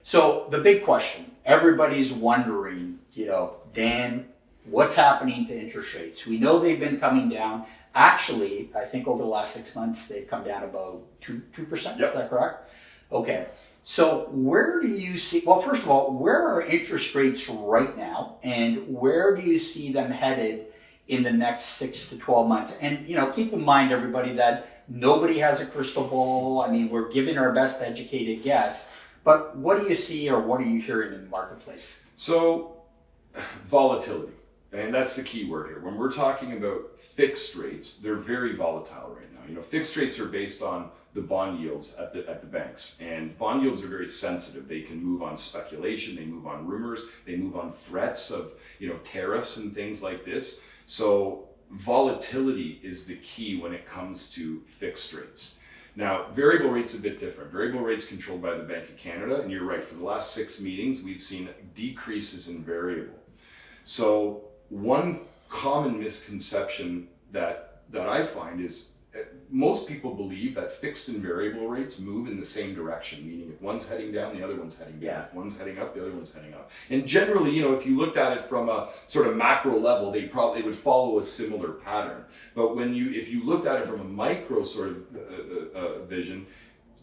So the big question, everybody's wondering, Dan, what's happening to interest rates? We know they've been coming down. Actually, I think over the last 6 months, they've come down about 2%. Yep. Is that correct? Okay. So where do you see, well, first of all, where are interest rates right now? And where do you see them headed in the next 6 to 12 months? And, keep in mind, everybody, that nobody has a crystal ball. I mean, we're giving our best educated guess. But what do you see or what are you hearing in the marketplace? So, volatility. And that's the key word here. When we're talking about fixed rates, they're very volatile right now. Fixed rates are based on the bond yields at the banks. And bond yields are very sensitive. They can move on speculation, they move on rumors, they move on threats of, tariffs and things like this. So volatility is the key when it comes to fixed rates. Now, variable rates a bit different. Variable rates controlled by the Bank of Canada, and you're right, for the last 6 meetings, we've seen decreases in variable. So one common misconception that I find is most people believe that fixed and variable rates move in the same direction, meaning if one's heading down, the other one's heading down. Yeah. If one's heading up, the other one's heading up. And generally, if you looked at it from a sort of macro level, they would follow a similar pattern. But if you looked at it from a micro sort of vision,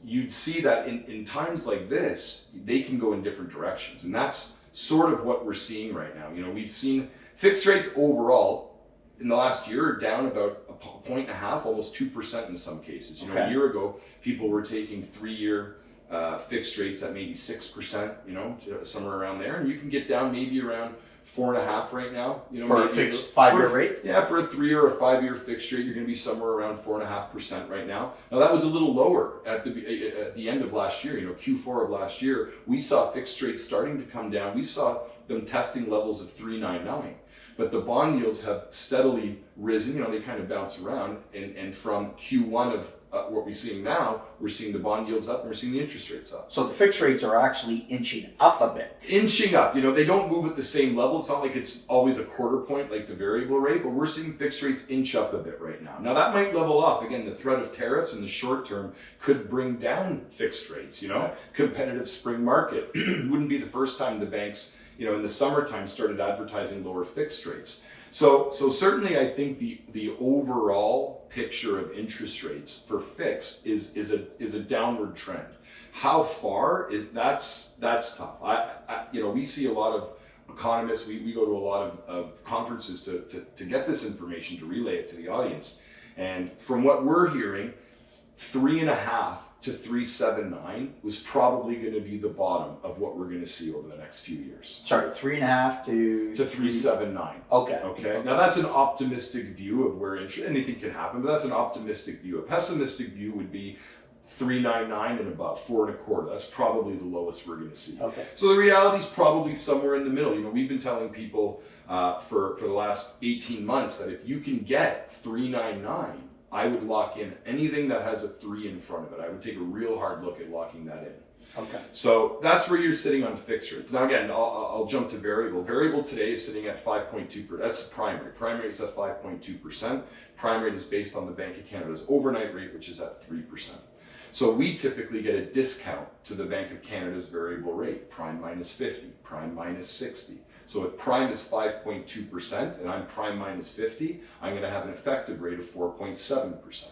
you'd see that in times like this, they can go in different directions. And that's sort of what we're seeing right now. We've seen fixed rates overall in the last year are down about 1.5, almost 2% in some cases. Okay. A year ago, people were taking 3-year fixed rates at maybe 6%, somewhere around there. And you can get down maybe around 4.5 right now. For a fixed 5-year rate? Yeah, for a 3 or a 5-year fixed rate, you're going to be somewhere around 4.5% right now. Now that was a little lower at the end of last year. Q4 of last year, we saw fixed rates starting to come down. We saw them testing levels of 3.99. But the bond yields have steadily risen. They kind of bounce around. And from Q1 of what we're seeing now, we're seeing the bond yields up and we're seeing the interest rates up. So the fixed rates are actually inching up a bit. Inching up. They don't move at the same level. It's not like it's always a quarter point like the variable rate, but we're seeing fixed rates inch up a bit right now. Now that might level off. Again, the threat of tariffs in the short term could bring down fixed rates. Right. Competitive spring market. Wouldn't be the first time the banks in the summertime started advertising lower fixed rates. So certainly I think the overall picture of interest rates for fixed is a downward trend. How far that's tough. We see a lot of economists, we go to a lot of conferences to get this information, to relay it to the audience. And from what we're hearing, 3.5 to 3.79 was probably going to be the bottom of what we're going to see over the next few years. Sorry, 3.5 to 3.79. Okay. Now that's an optimistic view of where anything can happen, but that's an optimistic view. A pessimistic view would be 3.99 and above, 4.25. That's probably the lowest we're going to see. Okay. So the reality is probably somewhere in the middle. We've been telling people for the last 18 months that if you can get 3.99, I would lock in anything that has a 3 in front of it. I would take a real hard look at locking that in. Okay. So that's where you're sitting on fixed rates. Now again, I'll jump to variable. Variable today is sitting at 5.2%. That's primary. Primary is at 5.2%. Prime rate is based on the Bank of Canada's overnight rate, which is at 3%. So we typically get a discount to the Bank of Canada's variable rate, prime minus 50, prime minus 60. So if prime is 5.2% and I'm prime minus 50, I'm going to have an effective rate of 4.7%.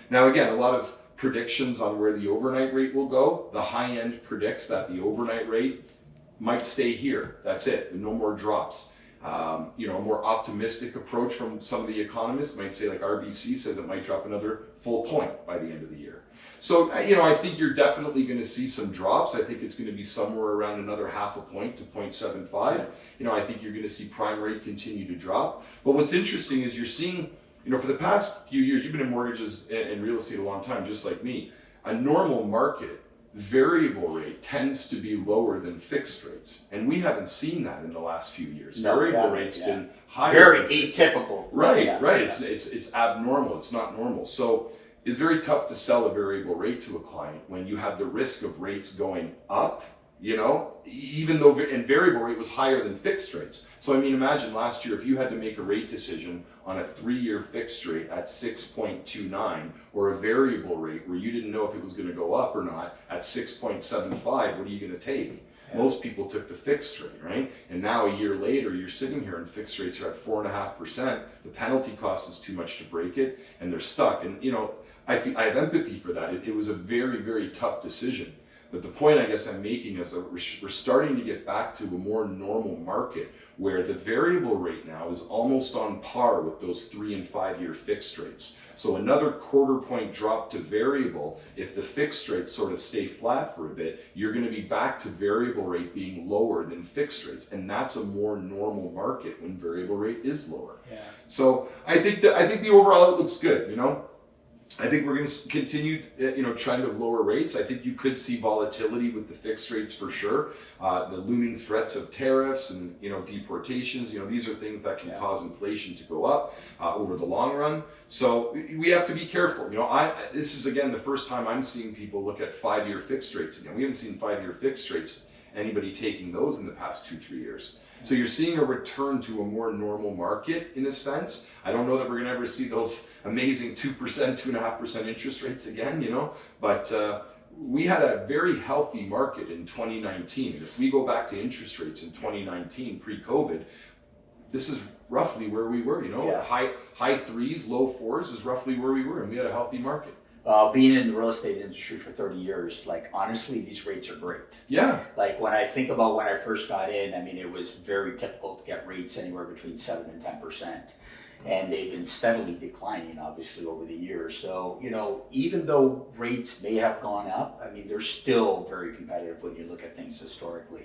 Now again, a lot of predictions on where the overnight rate will go. The high end predicts that the overnight rate might stay here. That's it. No more drops. A more optimistic approach from some of the economists might say, like RBC says, it might drop another full point by the end of the year. So, I think you're definitely going to see some drops. I think it's going to be somewhere around another 0.5 point to 0.75. I think you're going to see prime rate continue to drop. But what's interesting is you're seeing, for the past few years, you've been in mortgages and real estate a long time, just like me. A normal market, variable rate tends to be lower than fixed rates. And we haven't seen that in the last few years. Variable rates been higher. Very atypical. Right. It's abnormal. It's not normal. So it's very tough to sell a variable rate to a client when you have the risk of rates going up You know, even though and variable rate was higher than fixed rates. So I mean, imagine last year if you had to make a rate decision on a 3-year fixed rate at 6.29 or a variable rate where you didn't know if it was going to go up or not at 6.75, what are you going to take? Yeah. Most people took the fixed rate, right? And now a year later, you're sitting here and fixed rates are at 4.5%. The penalty cost is too much to break it, and they're stuck. And you know, I have empathy for that. It was a very, very tough decision. But the point I guess I'm making is that we're starting to get back to a more normal market where the variable rate now is almost on par with those 3 and 5 year fixed rates. So another 1/4 point drop to variable, if the fixed rates sort of stay flat for a bit, you're going to be back to variable rate being lower than fixed rates. And that's a more normal market when variable rate is lower. Yeah. So I think the overall outlook's good, you know. I think we're going to continue, trend of lower rates. I think you could see volatility with the fixed rates for sure. The looming threats of tariffs and deportations. These are things that can cause inflation to go up over the long run. So we have to be careful. This is again the first time I'm seeing people look at 5-year fixed rates again. We haven't seen 5-year fixed rates. Anybody taking those in the past 2-3 years. So you're seeing a return to a more normal market in a sense. I don't know that we're going to ever see those amazing 2%, 2.5% interest rates again, but we had a very healthy market in 2019. If we go back to interest rates in 2019, pre-COVID, this is roughly where we were, high 3s, low 4s is roughly where we were, and we had a healthy market. Being in the real estate industry for 30 years, honestly, these rates are great. Yeah. When I think about when I first got in, it was very typical to get rates anywhere between 7 and 10%. And they've been steadily declining, obviously, over the years. So, even though rates may have gone up, they're still very competitive when you look at things historically.